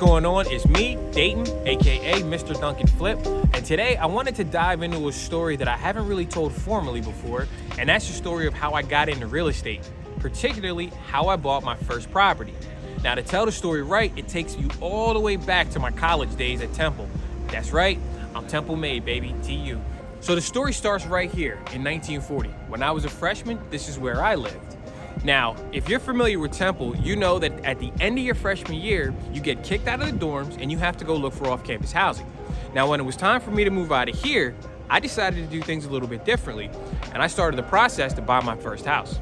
going on? It's me, Dayton, aka Mr. Duncan Flip, and today I wanted to dive into a story that I haven't really told formally before, and that's the story of how I got into real estate, particularly how I bought my first property. Now, to tell the story right, it takes you all the way back to my college days at Temple. That's right, I'm Temple made, baby, TU. So the story starts right here in 1940. When I was a freshman, this is where I lived. Now, if you're familiar with Temple, you know that at the end of your freshman year, you get kicked out of the dorms and you have to go look for off-campus housing. Now, when it was time for me to move out of here, I decided to do things a little bit differently, and I started the process to buy my first house.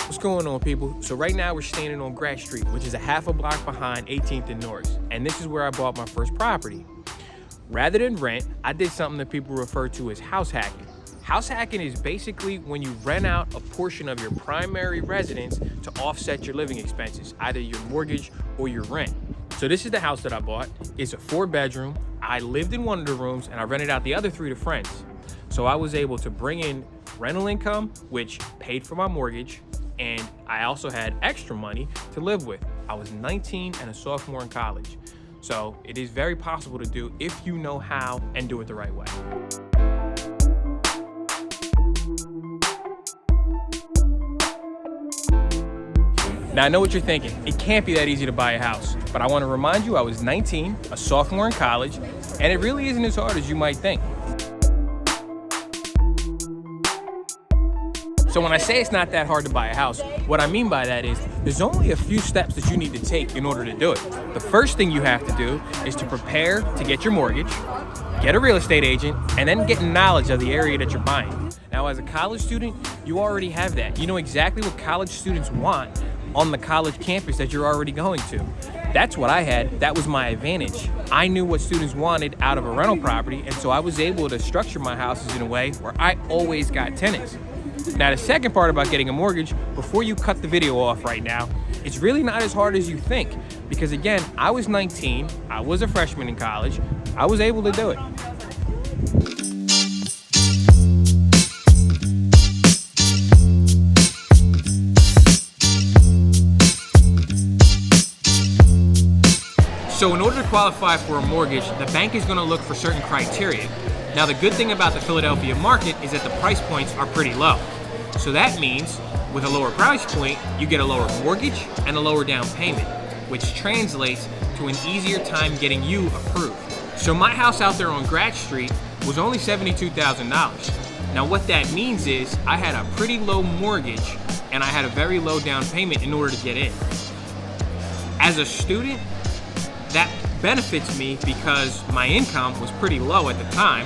What's going on, people? So right now we're standing on Grant Street, which is a half a block behind 18th and Norris, and this is where I bought my first property. Rather than rent, I did something that people refer to as house hacking. House hacking is basically when you rent out a portion of your primary residence to offset your living expenses, either your mortgage or your rent. So this is the house that I bought. It's a 4-bedroom. I lived in one of the rooms and I rented out the other 3 to friends. So I was able to bring in rental income, which paid for my mortgage, and I also had extra money to live with. I was 19 and a sophomore in college. So it is very possible to do if you know how and do it the right way. Now, I know what you're thinking. It can't be that easy to buy a house, but I want to remind you I was 19, a sophomore in college, and it really isn't as hard as you might think. So when I say it's not that hard to buy a house, what I mean by that is there's only a few steps that you need to take in order to do it. The first thing you have to do is to prepare to get your mortgage, get a real estate agent, and then get knowledge of the area that you're buying. Now, as a college student, you already have that. You know exactly what college students want on the college campus that you're already going to. That's what I had. That was my advantage. I knew what students wanted out of a rental property, and so I was able to structure my houses in a way where I always got tenants. Now, the second part about getting a mortgage, before you cut the video off right now, it's really not as hard as you think. Because again, I was 19, I was a freshman in college, I was able to do it. So in order to qualify for a mortgage, the bank is going to look for certain criteria. Now, the good thing about the Philadelphia market is that the price points are pretty low. So that means with a lower price point, you get a lower mortgage and a lower down payment, which translates to an easier time getting you approved. So my house out there on Grant Street was only $72,000. Now what that means is I had a pretty low mortgage and I had a very low down payment in order to get in. As a student, that benefits me because my income was pretty low at the time,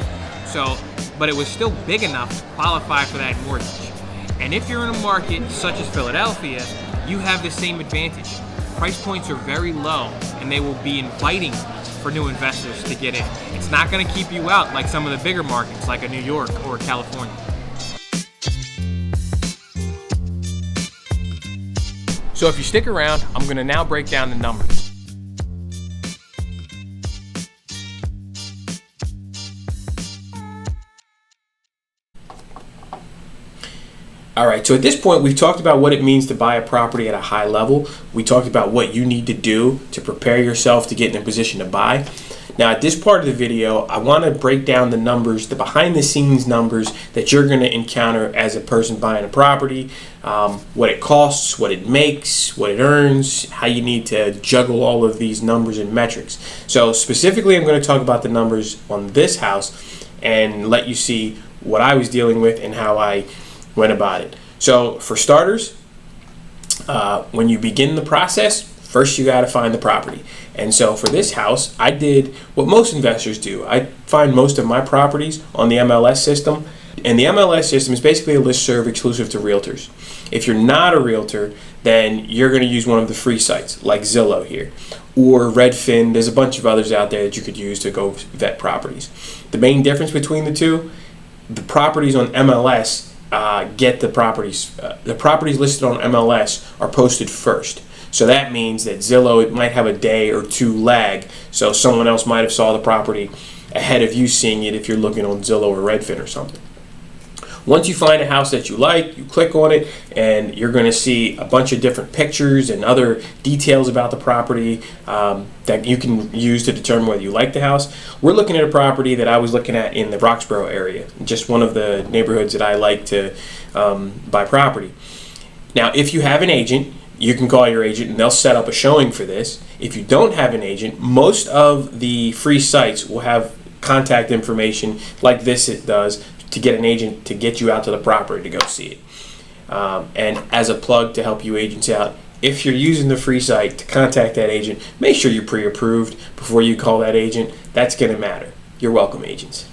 but it was still big enough to qualify for that mortgage. And if you're in a market such as Philadelphia, you have the same advantage. Price points are very low and they will be inviting for new investors to get in. It's not gonna keep you out like some of the bigger markets like a New York or California. So if you stick around, I'm gonna now break down the numbers. All right, so at this point, we've talked about what it means to buy a property at a high level. We talked about what you need to do to prepare yourself to get in a position to buy. Now, at this part of the video, I want to break down the numbers, the behind-the-scenes numbers that you're going to encounter as a person buying a property, what it costs, what it makes, what it earns, how you need to juggle all of these numbers and metrics. So specifically, I'm going to talk about the numbers on this house and let you see what I was dealing with and how I went about it. So for starters, when you begin the process, first you got to find the property. And so for this house, I did what most investors do. I find most of my properties on the MLS system. And the MLS system is basically a listserv exclusive to realtors. If you're not a realtor, then you're going to use one of the free sites like Zillow here or Redfin. There's a bunch of others out there that you could use to go vet properties. The main difference between the two, the properties on MLS get the properties listed on MLS are posted first. So that means that Zillow, it might have a day or two lag. So someone else might have saw the property ahead of you seeing it if you're looking on Zillow or Redfin or something. Once you find a house that you like, you click on it, and you're going to see a bunch of different pictures and other details about the property that you can use to determine whether you like the house. We're looking at a property that I was looking at in the Roxborough area, just one of the neighborhoods that I like to buy property. Now, if you have an agent, you can call your agent and they'll set up a showing for this. If you don't have an agent, most of the free sites will have contact information like this it does to get an agent to get you out to the property to go see it. And as a plug to help you agents out, if you're using the free site to contact that agent, make sure you're pre-approved before you call that agent. That's going to matter. You're welcome, agents.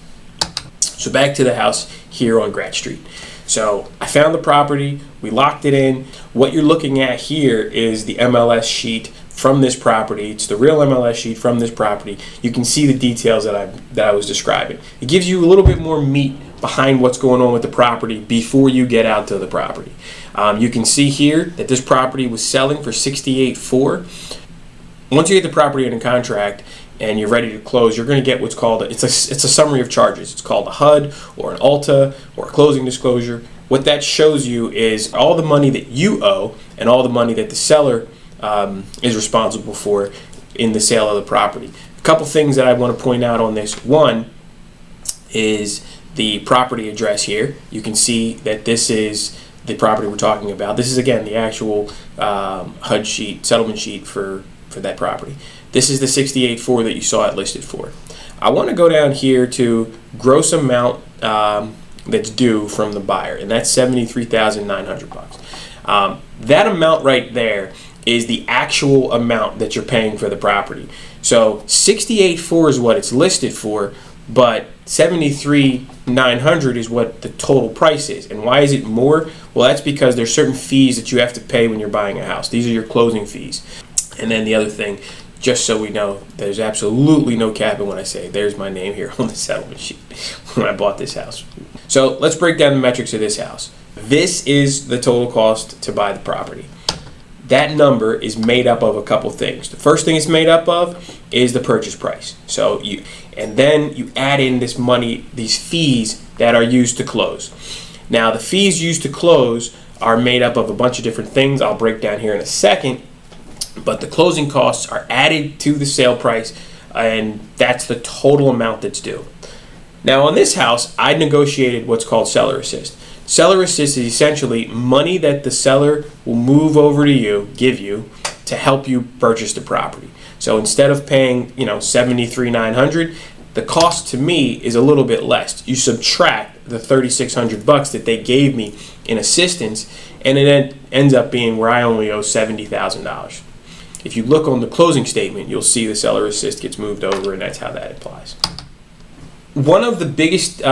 So back to the house here on Gratz Street. So I found the property, we locked it in. What you're looking at here is the MLS sheet from this property. It's the real MLS sheet from this property. You can see the details that I was describing. It gives you a little bit more meat behind what's going on with the property before you get out to the property. You can see here that this property was selling for $68,400. Once you get the property under contract and you're ready to close, you're going to get what's called it's a summary of charges. It's called a HUD or an ALTA or a closing disclosure. What that shows you is all the money that you owe and all the money that the seller is responsible for in the sale of the property. A couple things that I want to point out on this. One is the property address here. You can see that this is the property we're talking about. This is, again, the actual HUD sheet, settlement sheet for that property. This is the $68,400 that you saw it listed for. I want to go down here to gross amount that's due from the buyer, and that's $73,900. That amount right there is the actual amount that you're paying for the property. So $68,400 is what it's listed for, but $73,900 is what the total price is. And why is it more? Well, that's because there's certain fees that you have to pay when you're buying a house. These are your closing fees. And then the other thing, just so we know, there's absolutely no capping when I say there's my name here on the settlement sheet when I bought this house. So let's break down the metrics of this house. This is the total cost to buy the property. That number is made up of a couple things. The first thing it's made up of is the purchase price. And then you add in this money, these fees that are used to close. Now, the fees used to close are made up of a bunch of different things I'll break down here in a second, but the closing costs are added to the sale price, and that's the total amount that's due. Now, on this house, I negotiated what's called seller assist. Seller assist is essentially money that the seller will move over to you, give you, to help you purchase the property. So instead of paying, $73,900, the cost to me is a little bit less. You subtract the $3,600 that they gave me in assistance, and it ends up being where I only owe $70,000. If you look on the closing statement, you'll see the seller assist gets moved over, and that's how that applies. One of the biggest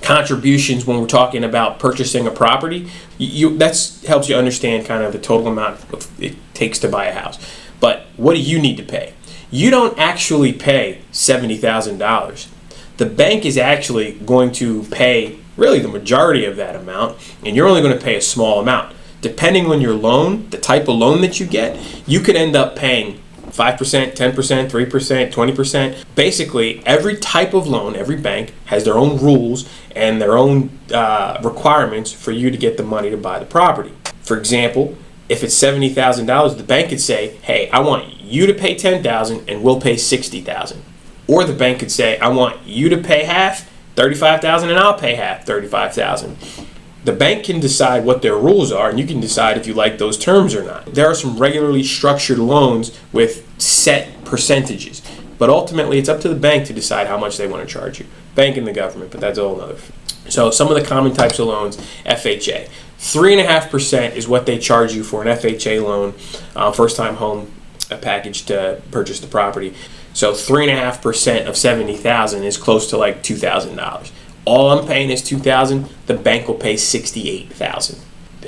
contributions when we're talking about purchasing a property, that helps you understand kind of the total amount it takes to buy a house. But what do you need to pay? You don't actually pay $70,000. The bank is actually going to pay really the majority of that amount, and you're only going to pay a small amount. Depending on your loan, the type of loan that you get, you could end up paying 5%, 10%, 3%, 20%. Basically, every type of loan, every bank has their own rules and their own requirements for you to get the money to buy the property. For example, if it's $70,000, the bank could say, hey, I want you to pay $10,000 and we'll pay $60,000. Or the bank could say, I want you to pay half, $35,000, and I'll pay half, $35,000. The bank can decide what their rules are, and you can decide if you like those terms or not. There are some regularly structured loans with set percentages, but ultimately it's up to the bank to decide how much they want to charge you. Bank and the government, but that's all another. So some of the common types of loans, FHA. 3.5% is what they charge you for an FHA loan, first-time home package to purchase the property. So 3.5% of $70,000 is close to like $2,000. All I'm paying is $2,000. The bank will pay $68,000.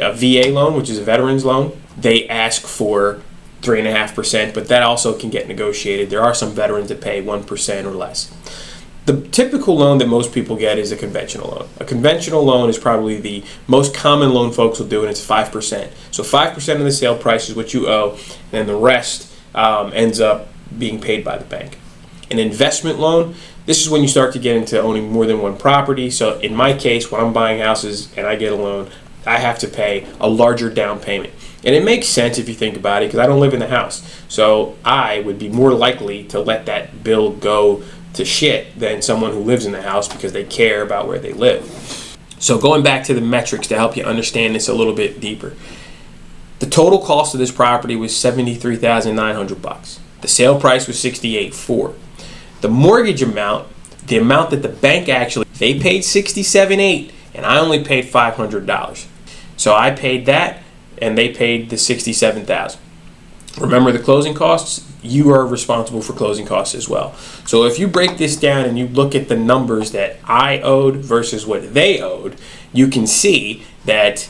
A VA loan, which is a veteran's loan, they ask for 3.5%, but that also can get negotiated. There are some veterans that pay 1% or less. The typical loan that most people get is a conventional loan. A conventional loan is probably the most common loan folks will do, and it's 5%. So 5% of the sale price is what you owe, and then the rest ends up being paid by the bank. An investment loan, This is when you start to get into owning more than one property. So in my case, when I'm buying houses and I get a loan, I have to pay a larger down payment. And it makes sense if you think about it, because I don't live in the house. So I would be more likely to let that bill go to shit than someone who lives in the house because they care about where they live. So going back to the metrics to help you understand this a little bit deeper. The total cost of this property was $73,900. The sale price was $68,400. The mortgage amount, the amount that the bank actually, they paid $67,800 and I only paid $500. So I paid that and they paid the $67,000. Remember the closing costs? You are responsible for closing costs as well. So if you break this down and you look at the numbers that I owed versus what they owed, you can see that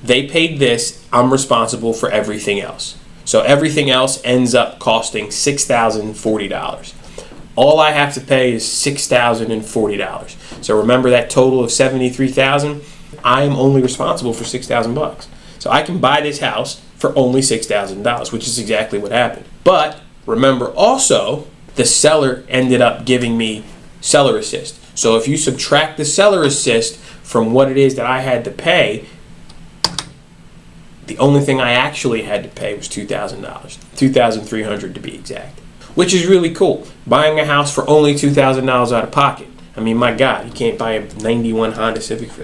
they paid this, I'm responsible for everything else. So everything else ends up costing $6,040. All I have to pay is $6,040. So remember that total of $73,000. I am only responsible for $6,000. So I can buy this house for only $6,000, which is exactly what happened. But remember also, the seller ended up giving me seller assist. So if you subtract the seller assist from what it is that I had to pay, the only thing I actually had to pay was $2,000, $2,300 to be exact, which is really cool. Buying a house for only $2,000 out of pocket. I mean, my God, you can't buy a '91 Honda Civic for that.